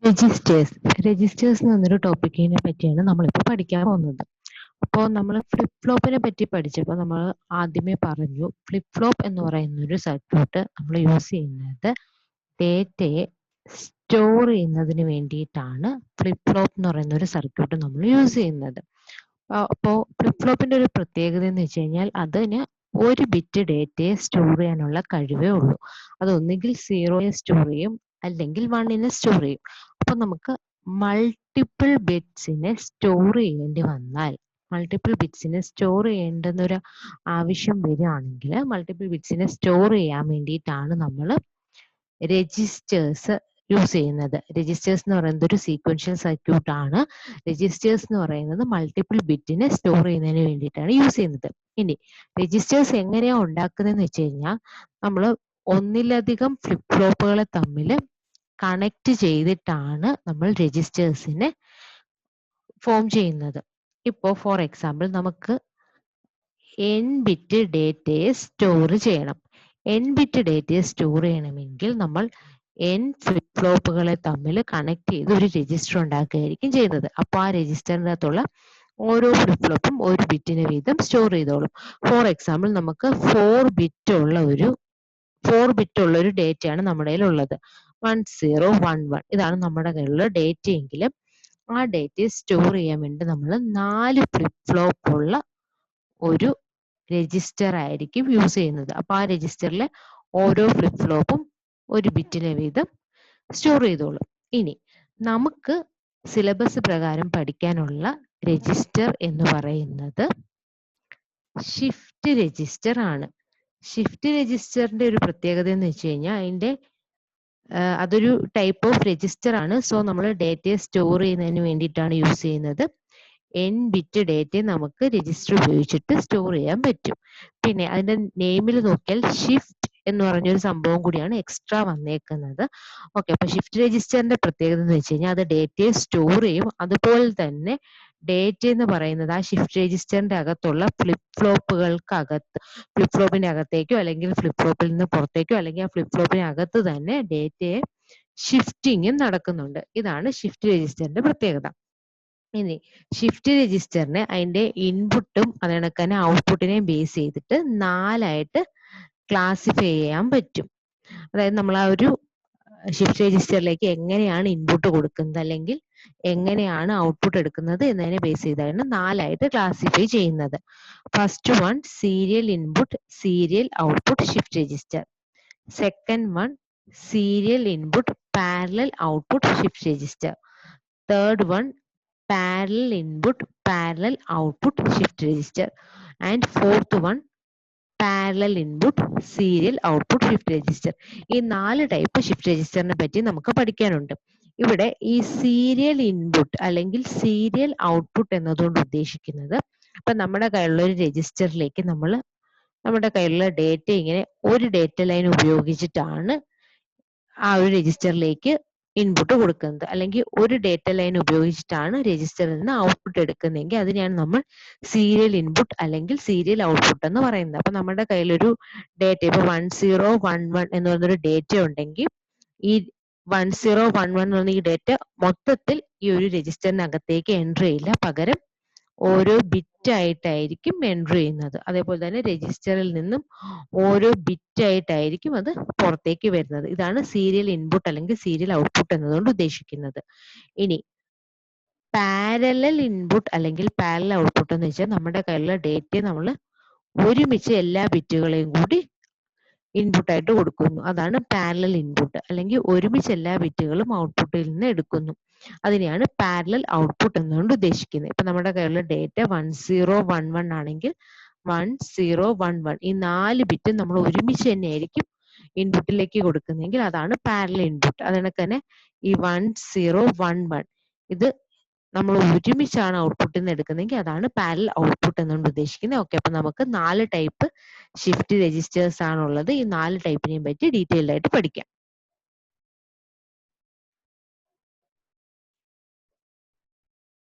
Registers എന്നൊരു ടോപ്പിക്കിനെ പറ്റിയാണ് നമ്മളിപ്പോൾ പഠിക്കാൻ പോകുന്നത്. അപ്പോൾ നമ്മൾ ഫ്ലിപ്പ് ഫ്ലോപ്പിനെ പറ്റി പഠിച്ചപ്പോൾ നമ്മൾ ആദ്യമേ പറഞ്ഞു, ഫ്ലിപ്പ് ഫ്ലോപ്പ് എന്ന് പറയുന്ന ഒരു സർക്യൂട്ട് നമ്മൾ യൂസ് ചെയ്യുന്നത് ഡേറ്റയെ സ്റ്റോർ ചെയ്യുന്നതിന് വേണ്ടിയിട്ടാണ്. ഫ്ലിപ്പ് ഫ്ലോപ്പ് എന്ന് പറയുന്ന ഒരു സർക്യൂട്ട് നമ്മൾ യൂസ് ചെയ്യുന്നത്. അപ്പോൾ ഫ്ലിപ്പ് ഫ്ലോപ്പിന്റെ ഒരു പ്രത്യേകത എന്ന് വെച്ച് കഴിഞ്ഞാൽ അതിന് ഒരു ബിറ്റ് ഡേറ്റയെ സ്റ്റോർ ചെയ്യാനുള്ള കഴിവേ ഉള്ളൂ. അത് ഒന്നുകിൽ 0 സ്റ്റോർ ചെയ്യും, അല്ലെങ്കിൽ 1 സ്റ്റോർ ചെയ്യും. അപ്പൊ നമുക്ക് മൾട്ടിപ്പിൾ ബിറ്റ്സിനെ സ്റ്റോർ ചെയ്യേണ്ടി വന്നാൽ, മൾട്ടിപ്പിൾ ബിറ്റ്സിനെ സ്റ്റോർ ചെയ്യേണ്ടുന്നൊരു ആവശ്യം വരികയാണെങ്കിൽ, മൾട്ടിപ്പിൾ ബിറ്റ്സിനെ സ്റ്റോർ ചെയ്യാൻ വേണ്ടിയിട്ടാണ് നമ്മൾ രജിസ്റ്റേഴ്സ് യൂസ് ചെയ്യുന്നത്. രജിസ്റ്റേഴ്സ് എന്ന് പറയുന്നത് ഒരു സീക്വൻഷ്യൽ സർക്യൂട്ട് ആണ്. രജിസ്റ്റേഴ്സ് എന്ന് പറയുന്നത് മൾട്ടിപ്പിൾ ബിറ്റിനെ സ്റ്റോർ ചെയ്യുന്നതിന് വേണ്ടിയിട്ടാണ് യൂസ് ചെയ്യുന്നത്. ഇനി രജിസ്റ്റേഴ്സ് എങ്ങനെയാണ് ഉണ്ടാക്കുന്നതെന്ന് വെച്ച് കഴിഞ്ഞാൽ, നമ്മൾ ഒന്നിലധികം ഫ്ലിപ്പ് ഫ്ലോപ്പുകളെ തമ്മിൽ കണക്ട് ചെയ്തിട്ടാണ് നമ്മൾ രജിസ്റ്റേഴ്സിനെ ഫോം ചെയ്യുന്നത്. ഇപ്പോൾ ഫോർ എക്സാമ്പിൾ നമുക്ക് n ബിറ്റ് ഡേറ്റയെ സ്റ്റോർ ചെയ്യണം. n ബിറ്റ് ഡേറ്റയെ സ്റ്റോർ ചെയ്യണമെങ്കിൽ നമ്മൾ n ഫ്ലിപ്പ് ഫ്ലോപ്പുകളെ തമ്മിൽ കണക്ട് ചെയ്ത് ഒരു രജിസ്റ്റർ ഉണ്ടാക്കുകയായിരിക്കും ചെയ്യുന്നത്. അപ്പോൾ ആ രജിസ്റ്ററിൻ്റെ അകത്തുള്ള ഓരോ ഫ്ലിപ്പ് ഫ്ലോപ്പും ഒരു ബിറ്റിന് വീതം സ്റ്റോർ ചെയ്തോളും. ഫോർ എക്സാമ്പിൾ നമുക്ക് 4 ബിറ്റ് ഉള്ള ഒരു ഡേറ്റയാണ് നമ്മുടെ കയ്യിലുള്ളത്. 1011 ഇതാണ് നമ്മുടെ കയ്യിലുള്ള ഡേറ്റ എങ്കിലും ആ ഡേറ്റയെ സ്റ്റോർ ചെയ്യാൻ വേണ്ടി നമ്മൾ 4 ഫ്ലിപ്പ് ഫ്ലോപ്പ് ഉള്ള ഒരു രജിസ്റ്റർ ആയിരിക്കും യൂസ് ചെയ്യുന്നത്. അപ്പൊ ആ രജിസ്റ്ററിലെ ഓരോ ഫ്ലിപ്പ് ഫ്ലോപ്പും ഒരു ബിറ്റിനെ വീതം സ്റ്റോർ ചെയ്തോളും. ഇനി നമുക്ക് സിലബസ് പ്രകാരം പഠിക്കാനുള്ള രജിസ്റ്റർ എന്ന് പറയുന്നത് ഷിഫ്റ്റ് രജിസ്റ്റർ ആണ്. ഷിഫ്റ്റ് രജിസ്റ്ററിന്റെ ഒരു പ്രത്യേകത എന്ന് വെച്ച് കഴിഞ്ഞാൽ അതൊരു ടൈപ്പ് ഓഫ് രജിസ്റ്റർ ആണ്. സോ നമ്മൾ ഡേറ്റയെ സ്റ്റോർ ചെയ്യുന്നതിന് വേണ്ടിയിട്ടാണ് യൂസ് ചെയ്യുന്നത്. n ബിറ്റ് ഡേറ്റയെ നമുക്ക് രജിസ്റ്റർ ഉപയോഗിച്ചിട്ട് സ്റ്റോർ ചെയ്യാൻ പറ്റും. പിന്നെ അതിന്റെ നെയിമിൽ നോക്കിയാൽ ഷിഫ്റ്റ് എന്ന് പറഞ്ഞൊരു സംഭവം കൂടിയാണ് എക്സ്ട്രാ വന്നേക്കുന്നത്. ഓക്കെ, അപ്പൊ ഷിഫ്റ്റ് രജിസ്റ്ററിന്റെ പ്രത്യേകത എന്ന് വെച്ച് കഴിഞ്ഞാൽ അത് ഡേറ്റയെ സ്റ്റോർ ചെയ്യും. അതുപോലെ തന്നെ ഡേറ്റ എന്ന് പറയുന്നത് ആ ഷിഫ്റ്റ് രജിസ്റ്ററിന്റെ അകത്തുള്ള ഫ്ലിപ്പ് ഫ്ലോപ്പിന്റെ അകത്തേക്കോ അല്ലെങ്കിൽ ഫ്ലിപ്പ് ഫ്ലോപ്പിൽ നിന്ന് പുറത്തേക്കോ അല്ലെങ്കിൽ ആ ഫ്ലിപ്പ് ഫ്ലോപ്പിന് അകത്ത് തന്നെ ഡേറ്റയെ ഷിഫ്റ്റിങ്ങും നടക്കുന്നുണ്ട്. ഇതാണ് ഷിഫ്റ്റ് രജിസ്റ്ററിന്റെ പ്രത്യേകത. ഇനി ഷിഫ്റ്റ് രജിസ്റ്ററിനെ അതിന്റെ ഇൻപുട്ടും അതിനൊക്കെ തന്നെ ഔട്ട്പുട്ടിനെയും ബേസ് ചെയ്തിട്ട് 4ആയിട്ട് ക്ലാസിഫൈ ചെയ്യാൻ പറ്റും. അതായത് നമ്മൾ ആ ഒരു ഷിഫ്റ്റ് രജിസ്റ്ററിലേക്ക് എങ്ങനെയാണ് ഇൻപുട്ട് കൊടുക്കുന്നത് അല്ലെങ്കിൽ എങ്ങനെയാണ് ഔട്ട്പുട്ട് എടുക്കുന്നത് എന്നതിനെ ബേസ് ചെയ്താണ് 4ആയിട്ട് ക്ലാസിഫൈ ചെയ്യുന്നത്. First one serial input, serial output shift register. Second one serial input, parallel output shift register. Third one parallel input, parallel output shift register, and fourth one parallel input, serial output shift register. ഈ 4 type shift രജിസ്റ്ററിനെ പറ്റി നമുക്ക് പഠിക്കാനുണ്ട്. ഇവിടെ ഈ serial input അല്ലെങ്കിൽ serial output എന്നതുകൊണ്ട് ഉദ്ദേശിക്കുന്നത്, ഇപ്പൊ നമ്മുടെ കയ്യിലുള്ള ഒരു രജിസ്റ്ററിലേക്ക് നമ്മുടെ കയ്യിലുള്ള ഡേറ്റ ഇങ്ങനെ ഒരു ഡേറ്റ ലൈൻ ഉപയോഗിച്ചിട്ടാണ് ആ ഒരു രജിസ്റ്ററിലേക്ക് ഇൻപുട്ട് കൊടുക്കുന്നത്, അല്ലെങ്കിൽ ഒരു ഡേറ്റ ലൈൻ ഉപയോഗിച്ചിട്ടാണ് രജിസ്റ്ററിൽ നിന്ന് ഔട്ട്പുട്ട് എടുക്കുന്നതെങ്കിൽ അതിനെയാണ് നമ്മൾ സീരിയൽ ഇൻപുട്ട് അല്ലെങ്കിൽ സീരിയൽ ഔട്ട്പുട്ട് എന്ന് പറയുന്നത്. അപ്പൊ നമ്മുടെ കയ്യിലൊരു ഡേറ്റ ഇപ്പൊ 1011 എന്ന് പറയുന്നൊരു ഡേറ്റ ഉണ്ടെങ്കിൽ ഈ 1011 എന്ന് പറഞ്ഞ ഈ ഡേറ്റ മൊത്തത്തിൽ ഈ ഒരു രജിസ്റ്ററിനകത്തേക്ക് എൻട്രി ചെയ്യില്ല, പകരം ഓരോ ബിറ്റ് ആയിട്ടായിരിക്കും എൻട്രി ചെയ്യുന്നത്. അതേപോലെ തന്നെ രജിസ്റ്ററിൽ നിന്നും ഓരോ ബിറ്റ് ആയിട്ടായിരിക്കും അത് പുറത്തേക്ക് വരുന്നത്. ഇതാണ് സീരിയൽ ഇൻപുട്ട് അല്ലെങ്കിൽ സീരിയൽ ഔട്ട്പുട്ട് എന്നതുകൊണ്ട് ഉദ്ദേശിക്കുന്നത്. ഇനി പാരലൽ ഇൻപുട്ട് അല്ലെങ്കിൽ പാരലൽ ഔട്ട്പുട്ട് എന്ന് വെച്ചാൽ നമ്മുടെ കയ്യിലുള്ള ഡേറ്റയെ നമ്മൾ ഒരുമിച്ച് എല്ലാ ബിറ്റുകളെയും കൂടി ഇൻപുട്ടായിട്ട് കൊടുക്കുന്നു. അതാണ് പാരലൽ ഇൻപുട്ട്, അല്ലെങ്കിൽ ഒരുമിച്ച് എല്ലാ ബിറ്റുകളും ഔട്ട്പുട്ടിൽ നിന്ന് എടുക്കുന്നു. അതിനെയാണ് പാരലൽ ഔട്ട്പുട്ട് എന്നുകൊണ്ട് ഉദ്ദേശിക്കുന്നത്. ഇപ്പൊ നമ്മുടെ കയ്യിലുള്ള ഡേറ്റ 1011 ആണെങ്കിൽ 1011 ഈ 4 ബിറ്റും നമ്മൾ ഒരുമിച്ച് തന്നെ ആയിരിക്കും ഇൻപുട്ടിലേക്ക് കൊടുക്കുന്നതെങ്കിൽ അതാണ് പാരലൽ ഇൻപുട്ട്. അതിനൊക്കെ തന്നെ ഈ 1011 ഇത് നമ്മൾ ഒരുമിച്ചാണ് ഔട്ട്പുട്ടിൽ നിന്ന് എടുക്കുന്നതെങ്കിൽ അതാണ് പാരലൽ ഔട്ട്പുട്ട് എന്നുകൊണ്ട് ഉദ്ദേശിക്കുന്നത്. ഓക്കെ, അപ്പൊ നമുക്ക് 4 ടൈപ്പ് ഷിഫ്റ്റ് രജിസ്റ്റേഴ്സ് ആണുള്ളത്. ഈ 4 ടൈപ്പിനെയും പറ്റി ഡീറ്റെയിൽഡ് ആയിട്ട് പഠിക്കാം.